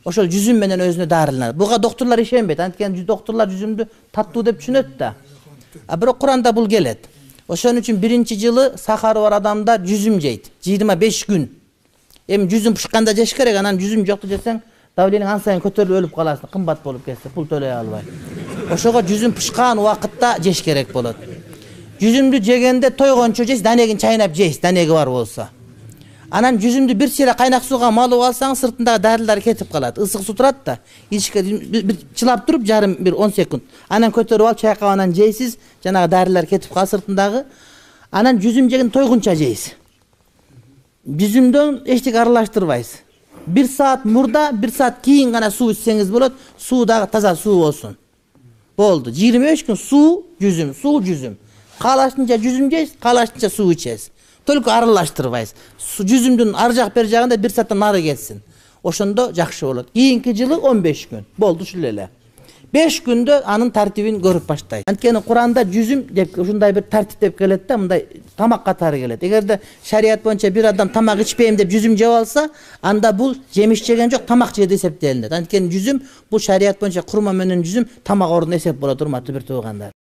Oşol жүзүм менен өзүнө дарыланат. Буга доктурлар ишенбейт. Анткени доктурлар жүзүмдү таттуу деп түшүнөт да. А бирок Куранда бул келет. Ошон үчүн биринчи жылы сахары бар адамдар жүзүм жейт. 25 күн. Эми жүзүм пышканда жеш керек, анан жүзүм жокtu жесең, давлениең ан сайын көтөрүлүп өлүп каласың, кымбат болуп кетсе, пул төлөй албай. Ошого жүзүм пышкан убакытта жеш керек болот. Жүзүмдү жегенде тойгончо жейсиз, данегин чайнап жейсиз, данеги бар болсо. Анан жүзүмдү бир сыйра кайнак сууга малып алсаң, сыртындагы дарылар кетип калат. Ысык суу турат да. Ичке бир чылап туруп, жарым бир 10 секунд. Анан көтөрүп алып чайкап анан жейсиз, жанагы дарылар кетип калат сыртындагы. Анан жүзүм жеген тойгунча жейсиз. Жүзүмдөн эчтеке аралаштырбайсыз. 1 саат мурда, 1 саат кийин гана суу ичсеңиз болот. Суу дагы таза суу болсун. Болду. 25 күн суу, жүзүм. Каалашынча жүзүм жейсиз, каалашынча суу ичесиз. Только аралаштырбайсыз. Жүзүмдүн ар жак бер жагында 1 сааттан нары кетсин. Ошондо жакшы болот. Кийинки жылы 15 күн. Болду ушул эле. 5 күндө анын тартибин көрүп баштайт. Анткени Куранда жүзүм деп ушундай бир тартип деп келет да, мындай тамак катары келет. Эгерде шарият боюнча бир адам тамак ичпейм деп жүзүм жеп алса, анда бул жемиш жеген жок, тамак жеди эсептелинет. Анткени жүзүм бул шарият боюнча курма менен жүзүм тамак ордуна эсеп болот, урматтуу бир туугандар.